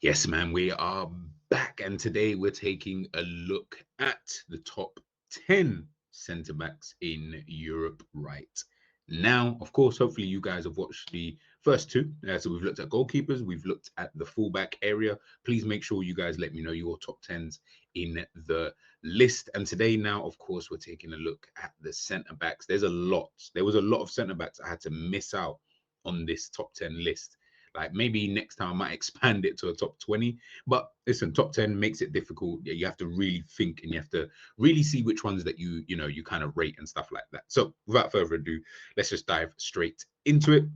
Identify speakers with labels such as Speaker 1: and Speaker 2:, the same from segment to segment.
Speaker 1: Yes, man, we are back, and today we're taking a look at the top 10 centre backs in Europe right now. Of course, hopefully, you guys have watched the first two. So, we've looked at goalkeepers, we've looked at the fullback area. Please make sure you guys let me know your top 10s in the list. And today, now, of course, we're taking a look at the centre backs. There was a lot of centre backs I had to miss out on this top 10 list. Like maybe next time I might expand it to a top 20. But listen, top 10 makes it difficult. Yeah, you have to really think and you have to really see which ones that you kind of rate and stuff like that. So without further ado, let's just dive straight into it.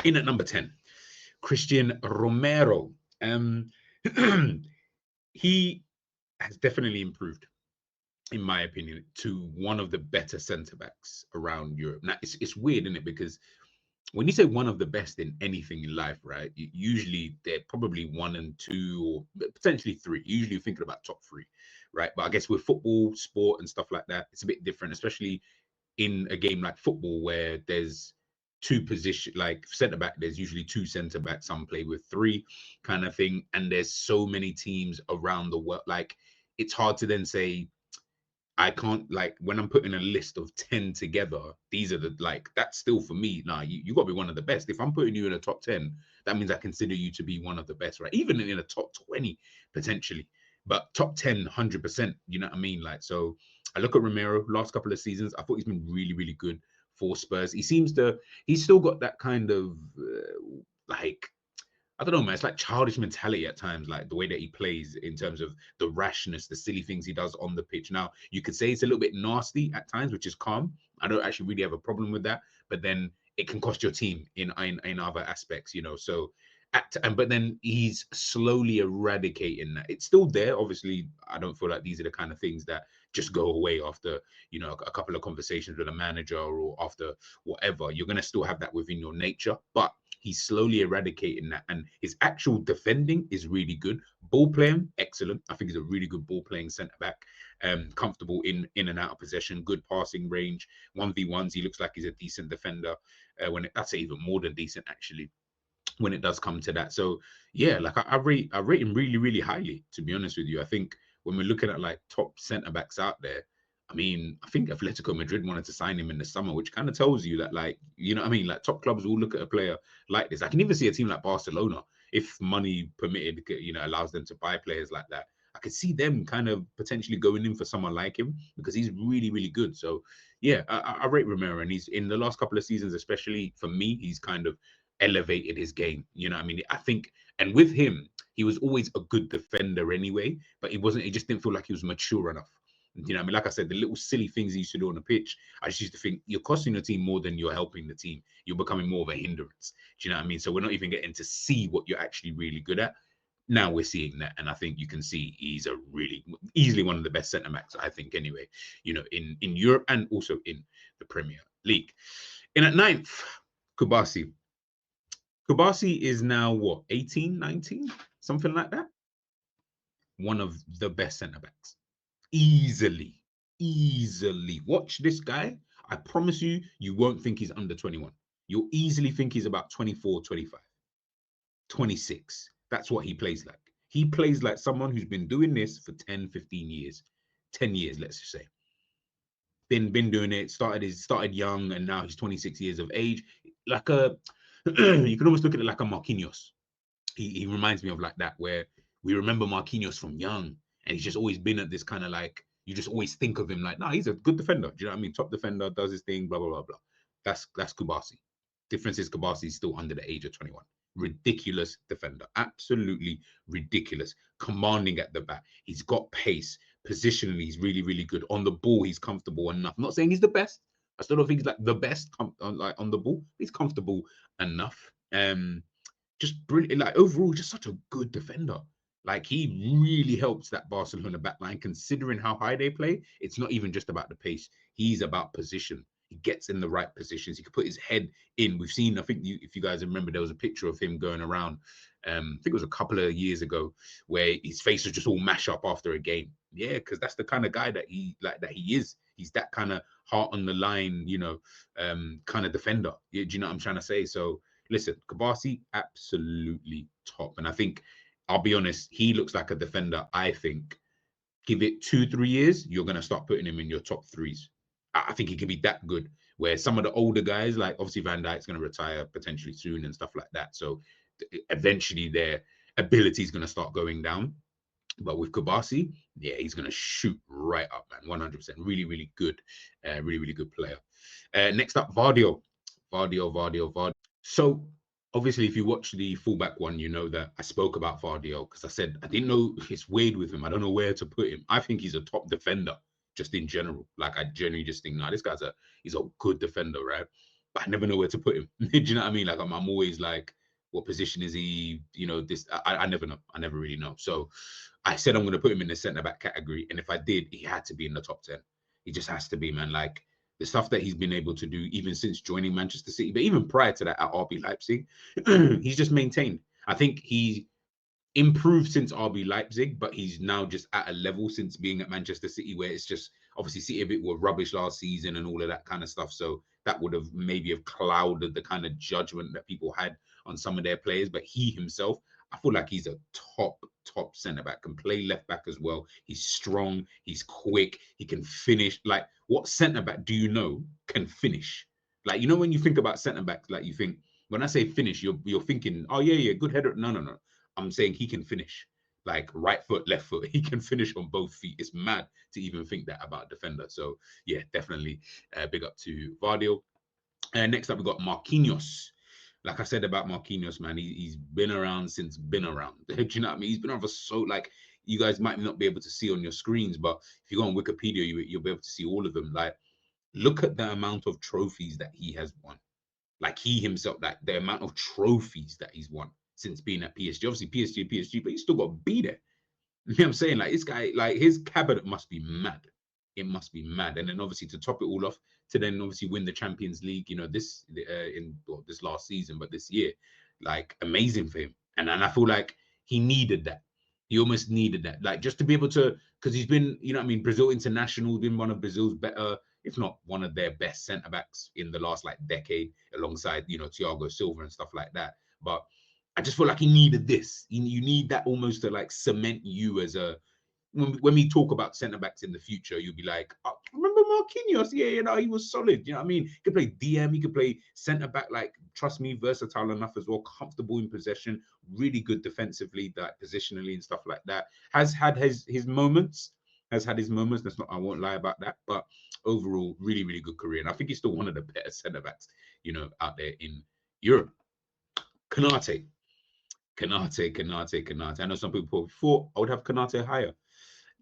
Speaker 1: In at number 10, Christian Romero. Um he has definitely improved, in my opinion, to one of the better centre backs around Europe. Now it's weird, isn't it? Because when you say one of the best in anything in life, right? Usually they're probably one and two, or potentially three. Usually you're thinking about top three, right? But I guess with football, sport, and stuff like that, it's a bit different, especially in a game like football where there's two position like centre back. There's usually two centre backs. Some play with three, kind of thing. And there's so many teams around the world. Like it's hard to then say I can't, like, when I'm putting a list of 10 together, these are the, like, that's still for me. Nah, you got to be one of the best. If I'm putting you in a top 10, that means I consider you to be one of the best, right? Even in a top 20, potentially. But top 10, 100%, you know what I mean? Like, so I look at Romero, last couple of seasons, I thought he's been really, really good for Spurs. He's still got that kind of, like, I don't know, man. It's like childish mentality at times, like the way that he plays in terms of the rashness, the silly things he does on the pitch. Now, you could say it's a little bit nasty at times, which is calm. I don't actually really have a problem with that, but then it can cost your team in other aspects, you know. So, but then he's slowly eradicating that. It's still there. Obviously, I don't feel like these are the kind of things that just go away after a couple of conversations with a manager or after whatever. You're gonna still have that within your nature, but he's slowly eradicating that, and his actual defending is really good. Ball playing, excellent. I think he's a really good ball playing centre back. Comfortable in and out of possession, good passing range. 1v1s, he looks like he's a decent defender. I'd say even more than decent actually when it does come to that. So yeah, like I rate him really, really highly, to be honest with you. I think when we're looking at like top centre backs out there, I mean, I think Atletico Madrid wanted to sign him in the summer, which kind of tells you that, like, you know what I mean? Like top clubs will look at a player like this. I can even see a team like Barcelona, if money permitted, allows them to buy players like that. I could see them kind of potentially going in for someone like him because he's really, really good. So yeah, I rate Romero, and he's in the last couple of seasons, especially for me, he's kind of elevated his game. You know what I mean? I think, and with him, he was always a good defender anyway, but he just didn't feel like he was mature enough. You know what I mean? Like I said, the little silly things he used to do on the pitch, I just used to think you're costing the team more than you're helping the team. You're becoming more of a hindrance. Do you know what I mean? So we're not even getting to see what you're actually really good at. Now we're seeing that, and I think you can see he's a really easily one of the best centre backs, I think, anyway, in Europe and also in the Premier League. In at ninth, Kubasi. Kubasi is now what, 18, 19, something like that? One of the best centre backs. Easily. Easily. Watch this guy. I promise you, you won't think he's under 21. You'll easily think he's about 24, 25, 26. That's what he plays like. He plays like someone who's been doing this for 10, 15 years. 10 years, let's just say. Been doing it, started young, and now he's 26 years of age. Like a you can almost look at it like a Marquinhos. He reminds me of like that, where we remember Marquinhos from young, and he's just always been at this kind of, like, you just always think of him like, nah, he's a good defender. Do you know what I mean? Top defender, does his thing, blah blah blah blah. That's Kubasi. Difference is Kubasi is still under the age of 21. Ridiculous defender, absolutely ridiculous. Commanding at the back, he's got pace. Positionally, he's really, really good. On the ball, he's comfortable enough. I'm not saying he's the best. I still don't think he's like the best like on the ball. He's comfortable enough. Just brilliant. Like overall, just such a good defender. Like he really helps that Barcelona backline, considering how high they play. It's not even just about the pace. He's about position. He gets in the right positions. He can put his head in. We've seen, I think, if you guys remember, there was a picture of him going around. I think it was a couple of years ago, where his face was just all mashed up after a game. Yeah, because that's the kind of guy that he is. He's that kind of heart on the line, kind of defender. Do you know what I'm trying to say? So listen, Kabasi, absolutely top. And I think I'll be honest, he looks like a defender. I think give it 2, 3 years, you're gonna start putting him in your top threes. I think he can be that good. Where some of the older guys, like obviously Van Dijk's gonna retire potentially soon and stuff like that. So eventually their ability is gonna start going down. But with Kabasi, yeah, he's gonna shoot right up, man. 100%. Really, really good. Really, really good player. Next up, Vardio. Vardio. So obviously, if you watch the fullback one, you know that I spoke about Vardio because I said I didn't know it's weird with him. I don't know where to put him. I think he's a top defender just in general. Like I genuinely just think, nah, this guy's he's a good defender, right? But I never know where to put him. Do you know what I mean? Like I'm always like, what position is he? You know, this I never know. I never really know. So I said I'm going to put him in the centre back category, and if I did, he had to be in the top 10. He just has to be, man. Like the stuff that he's been able to do, even since joining Manchester City, but even prior to that at RB Leipzig, he's just maintained. I think he improved since RB Leipzig, but he's now just at a level since being at Manchester City where it's just obviously City a bit were rubbish last season and all of that kind of stuff. So that would have maybe have clouded the kind of judgment that people had on some of their players. But he himself, I feel like he's a top centre back, can play left back as well. He's strong, he's quick, he can finish. Like, what centre back do you know can finish? Like, you know, when you think about centre backs, like you think when I say finish, you're thinking, oh yeah, good header. No. I'm saying he can finish, like right foot, left foot. He can finish on both feet. It's mad to even think that about a defender. So yeah, definitely big up to Vardio. And next up, we got Marquinhos. Like I said about Marquinhos, man, he's been around since been around. Do you know what I mean? He's been around for so, like, you guys might not be able to see on your screens, but if you go on Wikipedia, you'll be able to see all of them. Like, look at the amount of trophies that he has won. Like he himself, like the amount of trophies that he's won since being at PSG. Obviously, PSG, but he's still got to be there. You know what I'm saying? Like this guy, like his cabinet must be mad. It must be mad. And then obviously to top it all off, to then obviously win the Champions League, you know, this this last season, but this year, like amazing for him. And I feel like he needed that. He almost needed that, like just to be able to, because he's been, you know what I mean, Brazil international, been one of Brazil's better, if not one of their best centre backs in the last like decade, alongside, you know, Thiago Silva and stuff like that. But I just feel like he needed this. You need that almost to like cement you as a, when we talk about centre backs in the future, you'll be like, oh, remember Marquinhos? Yeah, you know, he was solid. You know what I mean? He could play DM, he could play centre back, like, trust me, versatile enough as well, comfortable in possession, really good defensively, like positionally and stuff like that. Has had his moments, Let's not, I won't lie about that. But overall, really, really good career. And I think he's still one of the better centre backs, you know, out there in Europe. Kanate. I know some people thought I would have Kanate higher.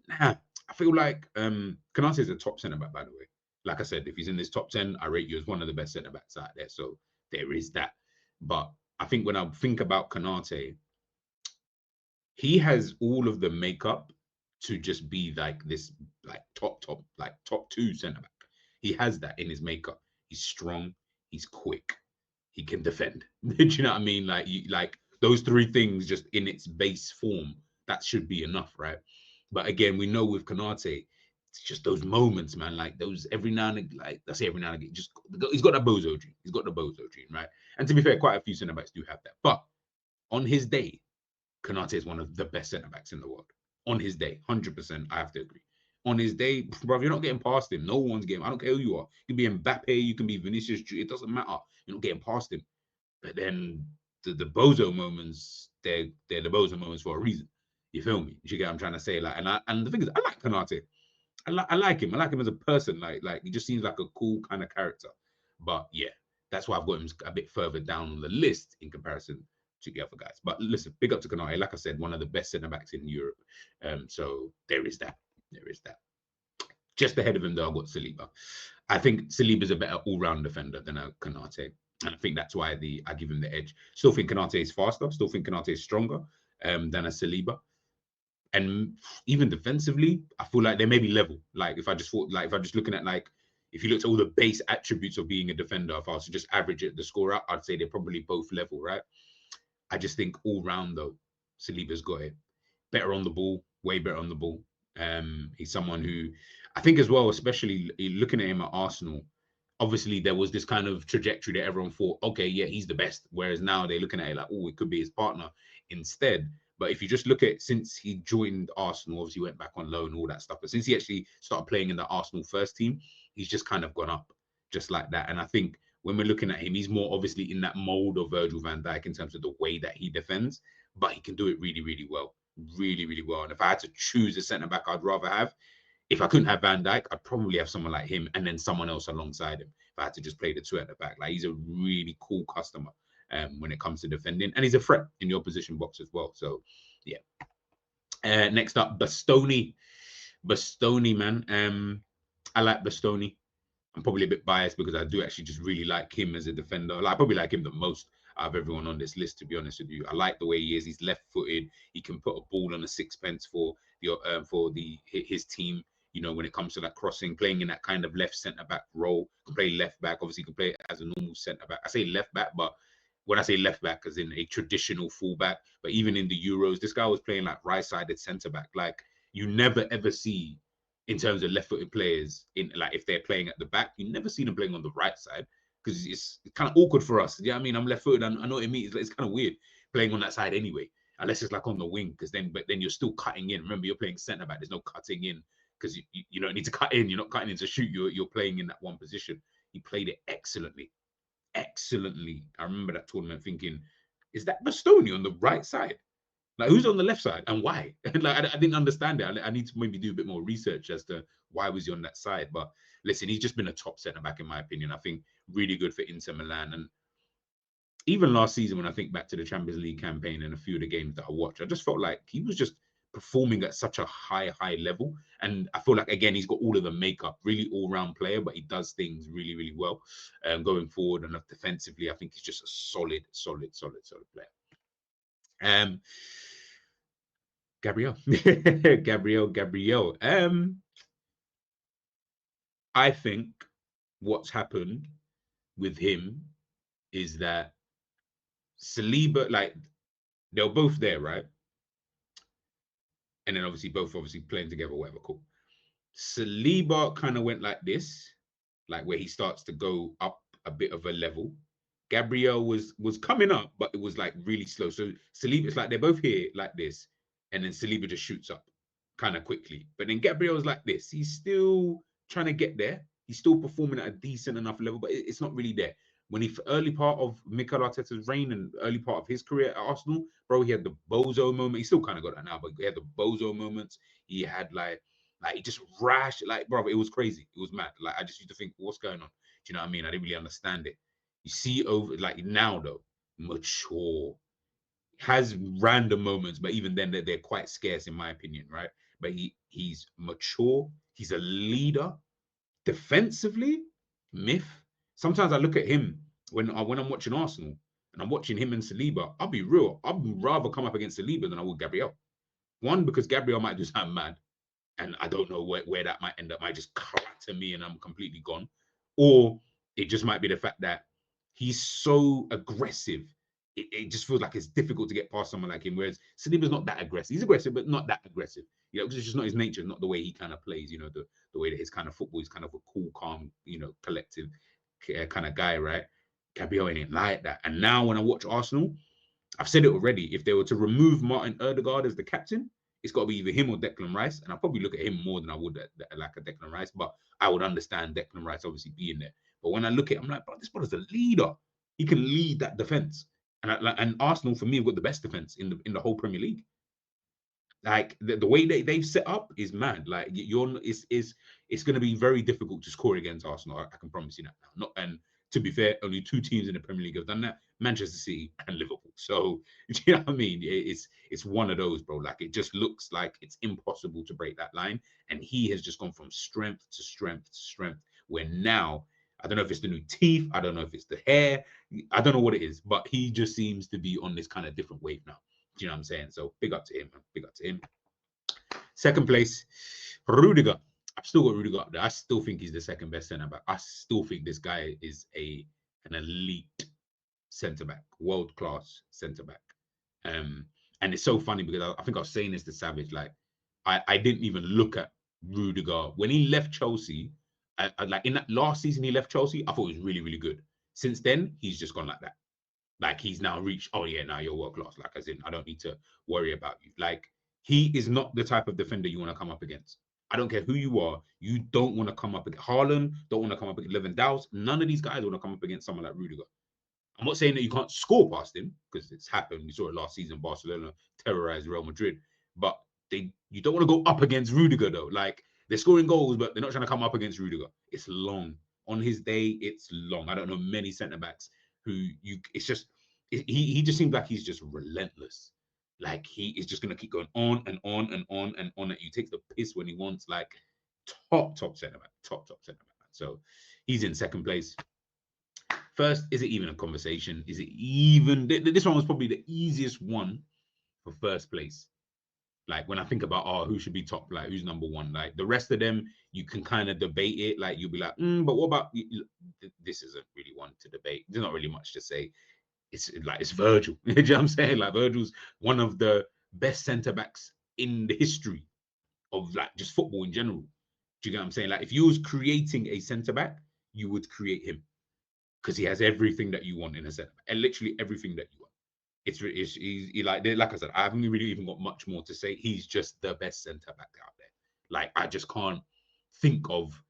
Speaker 1: Nah, I feel like Kanate is a top centre back, by the way. Like I said, if he's in this top 10, I rate you as one of the best centre backs out there. So there is that. But I think when I think about Kanate, he has all of the makeup to just be like this, like top two centre back. He has that in his makeup. He's strong, he's quick, he can defend. Do you know what I mean? Like like those three things just in its base form, that should be enough, right? But again, we know with Kanate, it's just those moments, man. Like those every now and again, like I say every now and again, just he's got that bozo gene. He's got the bozo gene, right? And to be fair, quite a few centre backs do have that. But on his day, Kanate is one of the best centre backs in the world. On his day, 100%, I have to agree. On his day, bro, you're not getting past him. No one's getting. I don't care who you are. You can be Mbappe, you can be Vinicius. It doesn't matter. You're not getting past him. But then the bozo moments, they're the bozo moments for a reason. You feel me? You get what I'm trying to say? Like, and the thing is, I like Kanate. I like him. I like him as a person. Like he just seems like a cool kind of character. But yeah, that's why I've got him a bit further down on the list in comparison to the other guys. But listen, big up to Kanate. Like I said, one of the best centre backs in Europe. So there is that. There is that. Just ahead of him, though, I've got Saliba. I think Saliba's a better all-round defender than a Kanate. And I think that's why I give him the edge. Still think Kanate is faster. Still think Kanate is stronger than a Saliba. And even defensively, I feel like they may be level. Like if I just looking at like, if you looked at all the base attributes of being a defender, if I was to just average it, the score out, I'd say they're probably both level, right? I just think all round though, Saliba's got it. Better on the ball, way better on the ball. He's someone who I think as well, especially looking at him at Arsenal, obviously there was this kind of trajectory that everyone thought, okay, yeah, he's the best. Whereas now they're looking at it like, oh, it could be his partner instead. But if you just look at since he joined Arsenal, obviously went back on loan, all that stuff. But since he actually started playing in the Arsenal first team, he's just kind of gone up just like that. And I think when we're looking at him, he's more obviously in that mold of Virgil van Dijk in terms of the way that he defends, but he can do it really, really well. Really, really well. And if I had to choose a centre back I'd rather have, if I couldn't have Van Dijk, I'd probably have someone like him and then someone else alongside him. If I had to just play the two at the back, like he's a really cool customer when it comes to defending, and he's a threat in the opposition box as well. So, yeah. Next up, Bastoni, man. I like Bastoni. I'm probably a bit biased because I do actually just really like him as a defender. Like, I probably like him the most out of everyone on this list, to be honest with you. I like the way he is. He's left-footed. He can put a ball on a sixpence for his team. You know, when it comes to that crossing, playing in that kind of left centre back role, can play left back. Obviously, can play as a normal centre back. I say left back, but when I say left back, as in a traditional fullback, but even in the Euros, this guy was playing like right-sided centre back. Like, you never ever see, in terms of left-footed players, in like if they're playing at the back, you never see them playing on the right side because it's kind of awkward for us. Yeah, I mean, I'm left-footed. I know what it means. It's kind of weird playing on that side anyway, unless it's like on the wing, because then you're still cutting in. Remember, you're playing centre back. There's no cutting in because you don't need to cut in. You're not cutting in to shoot. You're playing in that one position. He played it excellently. I remember that tournament thinking, is that Bastoni on the right side? Like, who's on the left side and why? Like, I didn't understand it. I need to maybe do a bit more research as to why was he on that side. But listen, he's just been a top centre back in my opinion. I think really good for Inter Milan. And even last season, when I think back to the Champions League campaign and a few of the games that I watched, I just felt like he was just performing at such a high level. And I feel like, again, he's got all of the makeup, really all-round player, but he does things really, really well going forward. And defensively, I think he's just a solid player. Gabriel. I think what's happened with him is that Saliba, like, they were both there, right? And then obviously both playing together, whatever, cool. Saliba kind of went like this, like where he starts to go up a bit of a level. Gabriel was coming up, but it was like really slow. So Saliba, it's like they're both here like this, and then Saliba just shoots up kind of quickly. But then Gabriel's like this. He's still trying to get there. He's still performing at a decent enough level, but it's not really there. When he early part of Mikel Arteta's reign and early part of his career at Arsenal, bro, he had the bozo moment. He still kind of got that now, but he had the bozo moments. He had like he just rash, like, bro, it was crazy. It was mad. Like, I just used to think, what's going on? Do you know what I mean? I didn't really understand it. You see, over like now though, mature, has random moments, but even then they're quite scarce in my opinion, right? But he's mature. He's a leader. Defensively, myth. Sometimes I look at him when I'm watching Arsenal and I'm watching him and Saliba. I'll be real. I'd rather come up against Saliba than I would Gabriel. One, because Gabriel might do something mad, and I don't know where that might end up. Might just clatter me and I'm completely gone. Or it just might be the fact that he's so aggressive. It just feels like it's difficult to get past someone like him. Whereas Saliba's not that aggressive. He's aggressive, but not that aggressive. You know, it's just not his nature, not the way he kind of plays. You know, the way that his kind of football is kind of a cool, calm, you know, collective kind of guy, right? Gabriel ain't like that. And now when I watch Arsenal, I've said it already. If they were to remove Martin Ødegaard as the captain, it's got to be either him or Declan Rice. And I probably look at him more than I would like a Declan Rice. But I would understand Declan Rice obviously being there. But when I look at him, I'm like, bro, this brother's a leader. He can lead that defense. And Arsenal, for me, have got the best defense in the whole Premier League. Like the way they've set up is mad. Like it's going to be very difficult to score against Arsenal. I can promise you that now. And to be fair, only two teams in the Premier League have done that: Manchester City and Liverpool. So you know what I mean? It's one of those, bro. Like, it just looks like it's impossible to break that line. And he has just gone from strength to strength to strength. Where now, I don't know if it's the new teeth, I don't know if it's the hair, I don't know what it is, but he just seems to be on this kind of different wave now. Do you know what I'm saying? So big up to him, man. Big up to him. Second place, Rudiger. I've still got Rudiger up there. I still think he's the second best centre back. I still think this guy is an elite centre back, world class centre back. And it's so funny because I think I was saying this to Savage. Like, I didn't even look at Rudiger when he left Chelsea. I like in that last season he left Chelsea, I thought it was really, really good. Since then, he's just gone like that. Like he's now reached, oh yeah, now you're world class. Like as in, I don't need to worry about you. Like he is not the type of defender you want to come up against. I don't care who you are. You don't want to come up against Haaland. Don't want to come up against Lewandowski. None of these guys want to come up against someone like Rudiger. I'm not saying that you can't score past him because it's happened. We saw it last season. Barcelona terrorized Real Madrid, but you don't want to go up against Rudiger though. Like they're scoring goals, but they're not trying to come up against Rudiger. It's long on his day. It's long. I don't know many centre backs who you. It's just he just seems like he's just relentless. Like he is just gonna keep going on and on and on and on at you. Takes the piss when he wants. Like top centre back, top centre back. So he's in second place. First, is it even a conversation? Is it even this one was probably the easiest one for first place. Like when I think about who should be top, like who's number one, like the rest of them, you can kind of debate it. Like you'll be like, but what about this? Isn't really one to debate. There's not really much to say. It's like it's Virgil. You know what I'm saying? Like Virgil's one of the best centre backs in the history of like just football in general. Do you get what I'm saying? Like if you was creating a centre back, you would create him because he has everything that you want in a centre back, and literally everything that you want. It's he, like I said, I haven't really even got much more to say. He's just the best centre back out there. Like I just can't think of,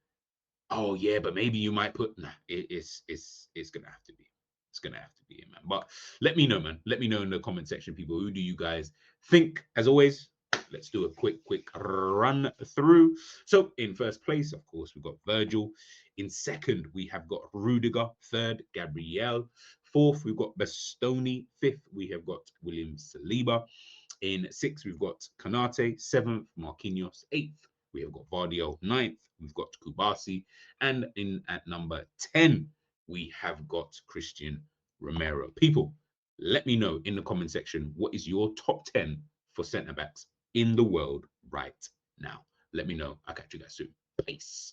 Speaker 1: oh yeah, but maybe you might put it's gonna have to be. It's gonna have to be him, man. But let me know, man. Let me know in the comment section, people. Who do you guys think? As always, let's do a quick run through. So in first place, of course, we've got Virgil. In second, we have got Rudiger. Third, Gabriel. Fourth, we've got Bastoni. Fifth, we have got William Saliba. In sixth, we've got Kanate. Seventh, Marquinhos. Eighth, we have got Vardio. Ninth, we've got Kubasi. And in at number 10, we have got Christian Romero. People, let me know in the comment section, what is your top 10 for centre backs in the world right now? Let me know. I'll catch you guys soon. Peace.